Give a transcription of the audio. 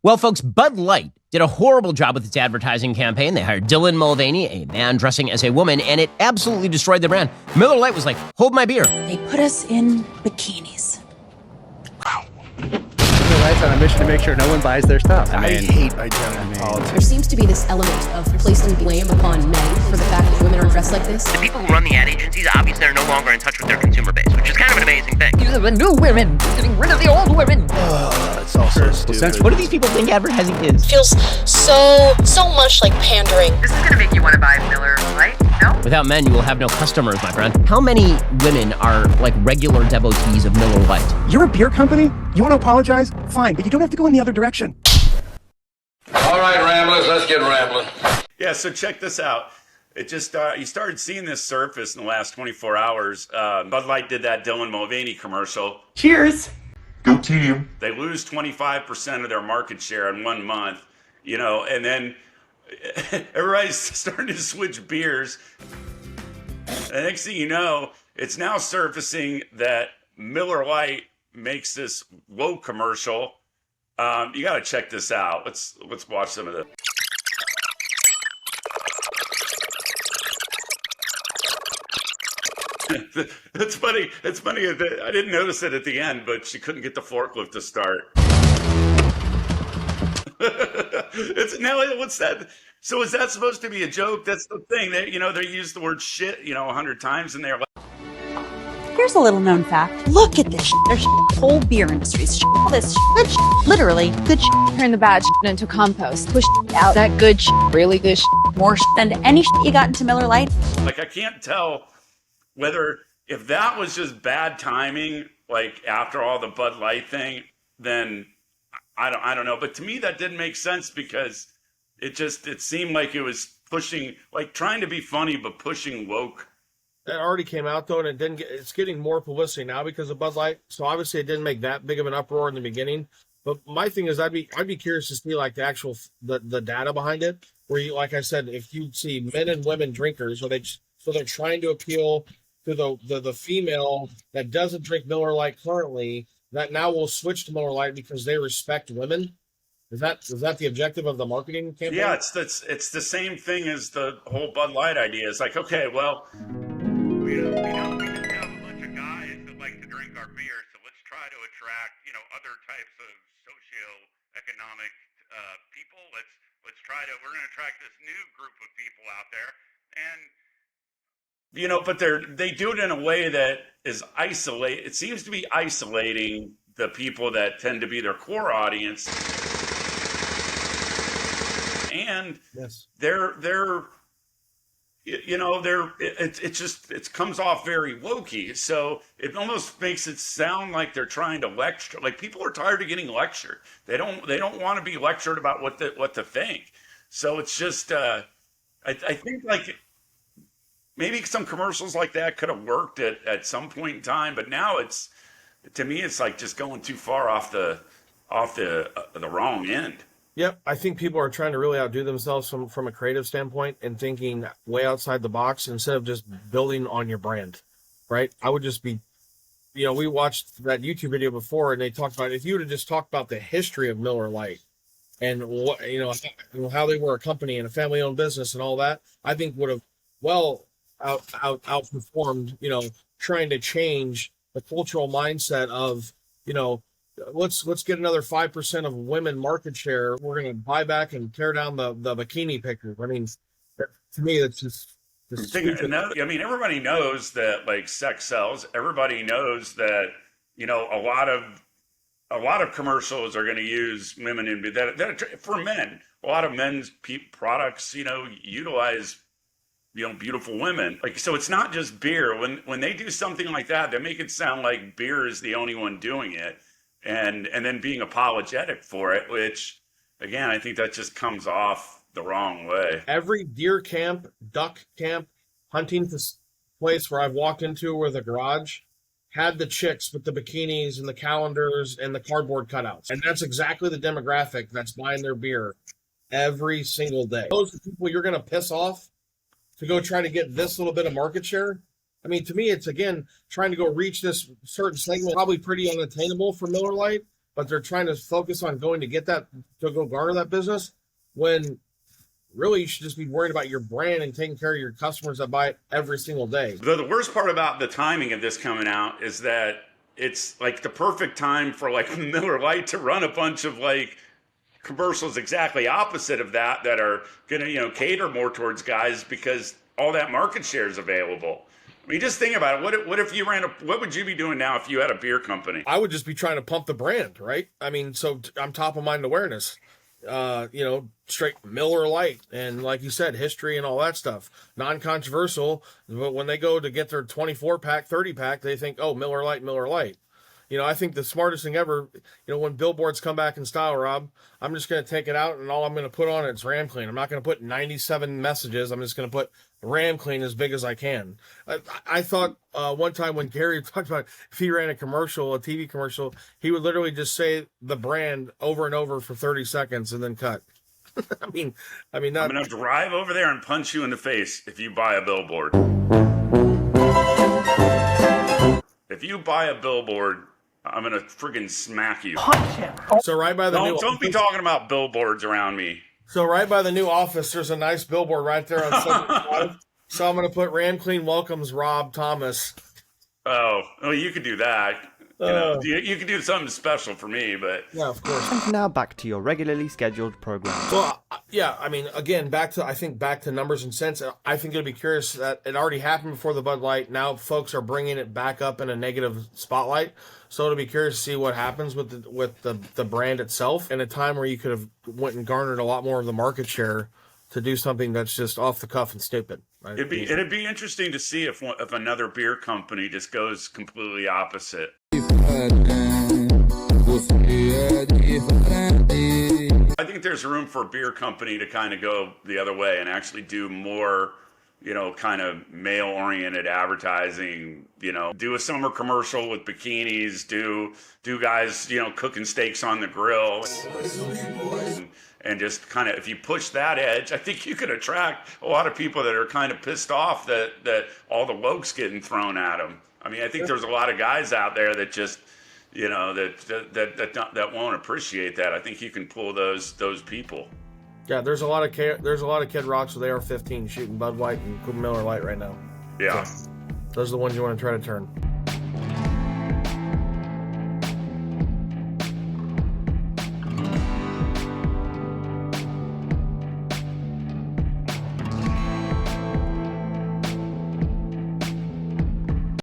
Well, folks, Bud Light did a horrible job with its advertising campaign. They hired Dylan Mulvaney, a man dressing as a woman, and it absolutely destroyed the brand. Miller Lite was like, hold my beer. They put us in bikinis. Miller Lite's on a mission to make sure no one buys their stuff. I hate identity politics. There seems to be this element of placing blame upon men for the fact that women are dressed like this. The people who run the ad agencies obviously are no longer in touch with their consumer base, which is kind of an amazing thing. These are the new women, getting rid of the old women. It's all so stupid. What do these people think advertising is? Feels so much like pandering. This is gonna make you want to buy Miller Lite, no? Without men, you will have no customers, my friend. How many women are like regular devotees of Miller Lite? You're a beer company? You want to apologize? Fine, but you don't have to go in the other direction. All right, Ramblers, let's get rambling. Yeah, so check this out. It just, you started seeing this surface in the last 24 hours. Bud Light did that Dylan Mulvaney commercial. Cheers. Go team. They lose 25% of their market share in 1 month, you know, and then everybody's starting to switch beers. The next thing you know, it's now surfacing that Miller Lite makes this woke commercial. You got to check this out. Let's watch some of this. It's funny. It's funny. I didn't notice it at the end, but she couldn't get the forklift to start. What's that? So is that supposed to be a joke? That's the thing. They use the word shit, 100 times, and they're like. Here's a little known fact. Look at this shit. There's shit. Whole beer industries. Shit. All this shit. Good shit. Literally good shit. Turn the bad shit into compost. Push out that good shit, really good shit. More shit than any shit you got into Miller Lite. Like, I can't tell whether if that was just bad timing, like after all the Bud Light thing, then I don't know. But to me, that didn't make sense because it seemed like it was pushing, like trying to be funny, but pushing woke. That already came out though, and it's getting more publicity now because of Bud Light. So obviously, it didn't make that big of an uproar in the beginning. But my thing is, I'd be curious to see like the actual the data behind it. Where you, like I said, if you see men and women drinkers, so they're trying to appeal to the female that doesn't drink Miller Lite currently, that now will switch to Miller Lite because they respect women. Is that the objective of the marketing campaign? Yeah, it's the same thing as the whole Bud Light idea. It's like, okay, well. We just have a bunch of guys that like to drink our beer, so let's try to attract, other types of socio-economic people. We're going to attract this new group of people out there, and but they do it in a way that is isolate. It seems to be isolating the people that tend to be their core audience, and yes, it comes off very wokey. So it almost makes it sound like they're trying to lecture. Like, people are tired of getting lectured. They don't want to be lectured about what to think. So it's just I think like maybe some commercials like that could have worked at some point in time, but now to me it's like just going too far off the wrong end. Yep, I think people are trying to really outdo themselves from a creative standpoint and thinking way outside the box instead of just building on your brand, right? I would just be, we watched that YouTube video before and they talked about, if you would have just talked about the history of Miller Lite and what, how they were a company and a family-owned business and all that, I think would have outperformed, trying to change the cultural mindset of, let's get another 5% of women market share. We're going to buy back and tear down the bikini pictures. I mean, to me, it's just. Everybody knows that like sex sells. Everybody knows that a lot of commercials are going to use women in that for men. A lot of men's products, utilize beautiful women. Like, so it's not just beer. When they do something like that, they make it sound like beer is the only one doing it. And then being apologetic for it, which, again, I think that just comes off the wrong way. Every deer camp, duck camp, hunting place where I've walked into with a garage had the chicks with the bikinis and the calendars and the cardboard cutouts. And that's exactly the demographic that's buying their beer every single day. Those are the people you're going to piss off to go try to get this little bit of market share. I mean, to me, it's, again, trying to go reach this certain segment, probably pretty unattainable for Miller Lite, but they're trying to focus on going to get that, to go garner that business, when really you should just be worried about your brand and taking care of your customers that buy it every single day. The worst part about the timing of this coming out is that it's like the perfect time for like Miller Lite to run a bunch of like commercials exactly opposite of that are going to, cater more towards guys because all that market share is available. I mean, just think about it. What if you what would you be doing now if you had a beer company? I would just be trying to pump the brand, right? I mean, so I'm top of mind awareness. Straight Miller Lite, and like you said, history and all that stuff, non-controversial. But when they go to get their 24-pack, 30-pack, they think, oh, Miller Lite, Miller Lite. I think the smartest thing ever, when billboards come back in style, Rob, I'm just going to take it out and all I'm going to put on it's Ram Clean. I'm not going to put 97 messages. I'm just going to put Ram Clean as big as I can. I thought one time when Gary talked about if he ran a TV commercial, he would literally just say the brand over and over for 30 seconds and then cut. I mean, I'm going to drive over there and punch you in the face if you buy a billboard. If you buy a billboard, I'm going to friggin' smack you. Punch him. So right by the don't be talking about billboards around me. So right by the new office, there's a nice billboard right there on 75. So I'm going to put Ram Clean welcomes Rob Thomas. Oh, you could do that. You could do something special for me, but yeah, of course. And now back to your regularly scheduled program. Well, yeah, I mean, again, back to numbers and cents. I think it'll be curious that it already happened before the Bud Light. Now folks are bringing it back up in a negative spotlight. So it'll be curious to see what happens with the brand itself in a time where you could have went and garnered a lot more of the market share to do something that's just off the cuff and stupid. Right? It'd be interesting to see if another beer company just goes completely opposite. I think there's room for a beer company to kind of go the other way and actually do more, kind of male-oriented advertising, do a summer commercial with bikinis, do guys, cooking steaks on the grill. And just kind of, if you push that edge, I think you could attract a lot of people that are kind of pissed off that all the woke's getting thrown at them. I mean, I think there's a lot of guys out there that just, that won't appreciate that. I think you can pull those people. Yeah, there's a lot of Kid Rocks with AR-15 shooting Bud Light and Miller Lite right now. Yeah, so those are the ones you want to try to turn.